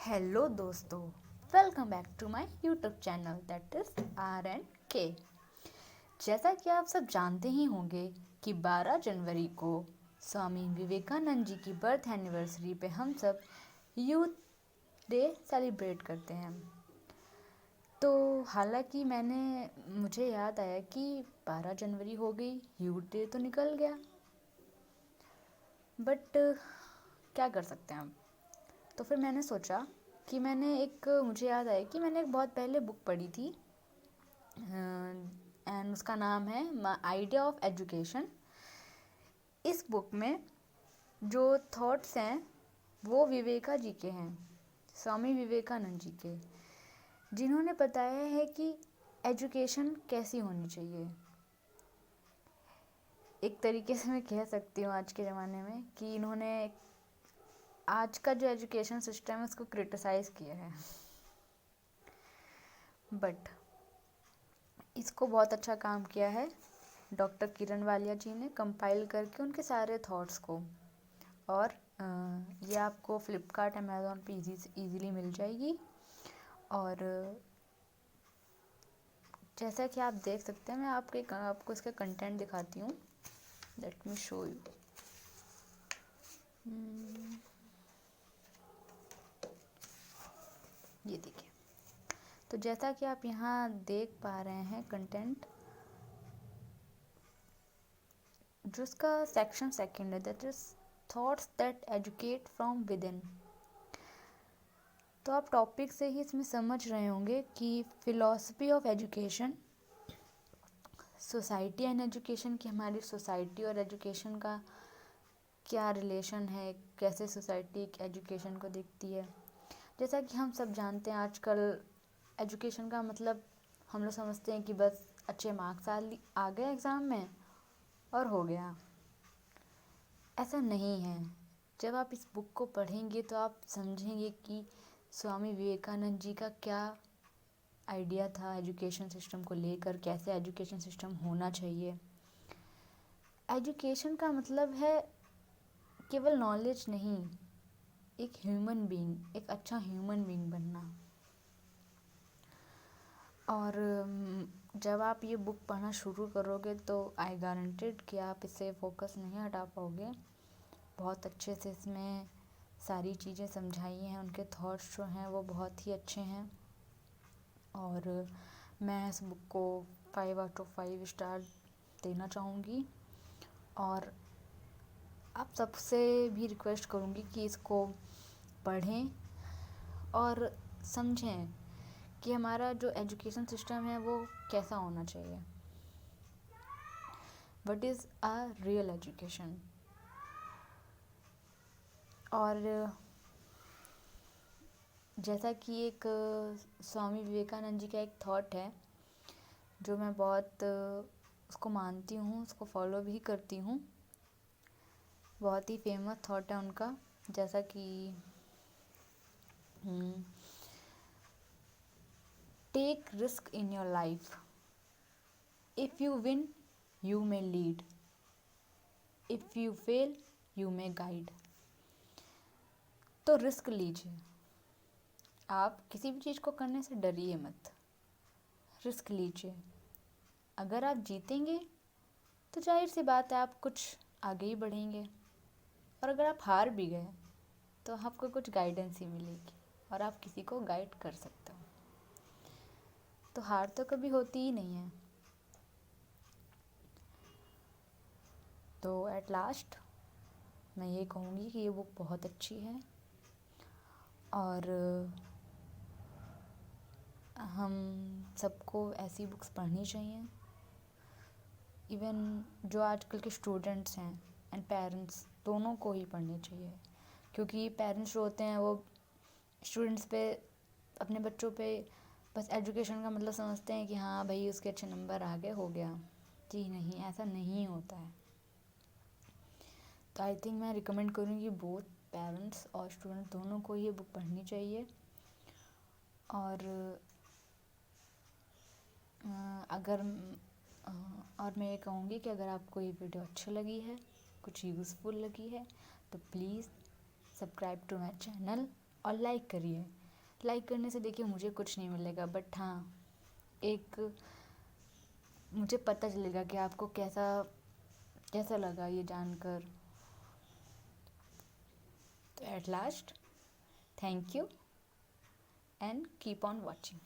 Hello दोस्तों, welcome back to my YouTube channel that is R&K। जैसा कि आप सब जानते ही होंगे कि 12 जनवरी को स्वामी विवेकानंद जी की बर्थ एनिवर्सरी पे हम सब यूथ डे सेलिब्रेट करते हैं। तो हालांकि मुझे याद आया कि 12 जनवरी हो गई, यूथ डे तो निकल गया, बट क्या कर सकते हैं हम। तो फिर मैंने सोचा कि मुझे याद आया कि मैंने एक बहुत पहले बुक पढ़ी थी एंड उसका नाम है माई आइडिया ऑफ एजुकेशन। इस बुक में जो थॉट्स हैं वो विवेका जी के हैं, स्वामी विवेकानंद जी के, जिन्होंने बताया है कि एजुकेशन कैसी होनी चाहिए। एक तरीके से मैं कह सकती हूँ आज के ज़माने में कि इन्होंने आज का जो एजुकेशन सिस्टम है उसको क्रिटिसाइज़ किया है, बट इसको बहुत अच्छा काम किया है डॉक्टर किरण वालिया जी ने, कंपाइल करके उनके सारे थॉट्स को। और ये आपको फ्लिपकार्ट अमेज़ॉन पे ईज़िली मिल जाएगी। और जैसा कि आप देख सकते हैं, मैं आपको इसका कंटेंट दिखाती हूँ। Let me show you. ये देखिए, तो जैसा कि आप यहाँ देख पा रहे हैं कंटेंट, जो इसका सेक्शन सेकंड है that is thoughts that educate from with in. तो आप टॉपिक से ही इसमें समझ रहे होंगे कि philosophy of education, society and education, की हमारी सोसाइटी और एजुकेशन का क्या रिलेशन है, कैसे सोसाइटी एजुकेशन को देखती है। जैसा कि हम सब जानते हैं, आजकल एजुकेशन का मतलब हम लोग समझते हैं कि बस अच्छे मार्क्स आ गए एग्ज़ाम में और हो गया। ऐसा नहीं है। जब आप इस बुक को पढ़ेंगे तो आप समझेंगे कि स्वामी विवेकानंद जी का क्या आइडिया था एजुकेशन सिस्टम को लेकर, कैसे एजुकेशन सिस्टम होना चाहिए। एजुकेशन का मतलब है केवल नॉलेज नहीं, एक ह्यूमन बीइंग, एक अच्छा ह्यूमन बीइंग बनना। और जब आप ये बुक पढ़ना शुरू करोगे तो आई गारंटेड कि आप इससे फोकस नहीं हटा पाओगे। बहुत अच्छे से इसमें सारी चीज़ें समझाई हैं, उनके थॉट्स जो हैं वो बहुत ही अच्छे हैं। और मैं इस बुक को 5 आउट ऑफ 5 स्टार देना चाहूँगी। और आप सबसे भी रिक्वेस्ट करूँगी कि इसको पढ़ें और समझें कि हमारा जो एजुकेशन सिस्टम है वो कैसा होना चाहिए। What is a real education. और जैसा कि एक स्वामी विवेकानंद जी का एक थॉट है जो मैं बहुत उसको मानती हूँ, उसको फॉलो भी करती हूँ। बहुत ही फेमस थॉट है उनका, जैसा कि take risk in your life, if you win you may lead, if you fail you may guide. तो रिस्क लीजिए, आप किसी भी चीज़ को करने से डरिए मत, रिस्क लीजिए। अगर आप जीतेंगे तो जाहिर सी बात है आप कुछ आगे ही बढ़ेंगे, और अगर आप हार भी गए तो आपको कुछ गाइडेंस ही मिलेगी और आप किसी को गाइड कर सकते हो। तो हार तो कभी होती ही नहीं है। तो एट लास्ट मैं ये कहूँगी कि ये बुक बहुत अच्छी है और हम सबको ऐसी बुक्स पढ़नी चाहिए। इवन जो आजकल के स्टूडेंट्स हैं एंड पेरेंट्स, दोनों को ही पढ़नी चाहिए, क्योंकि पेरेंट्स जो होते हैं वो स्टूडेंट्स पे, अपने बच्चों पे बस एजुकेशन का मतलब समझते हैं कि हाँ भाई उसके अच्छे नंबर आ गए, हो गया। जी नहीं, ऐसा नहीं होता है। तो आई थिंक मैं रिकमेंड करूँगी बोथ पेरेंट्स और स्टूडेंट दोनों को ये बुक पढ़नी चाहिए। और मैं ये कहूँगी कि अगर आपको ये वीडियो अच्छी लगी है, कुछ यूज़फुल लगी है, तो please subscribe to my channel और लाइक करिए। लाइक करने से देखिए मुझे कुछ नहीं मिलेगा, बट हाँ एक मुझे पता चलेगा कि आपको कैसा कैसा लगा ये जानकर। तो at last, thank you and keep on watching.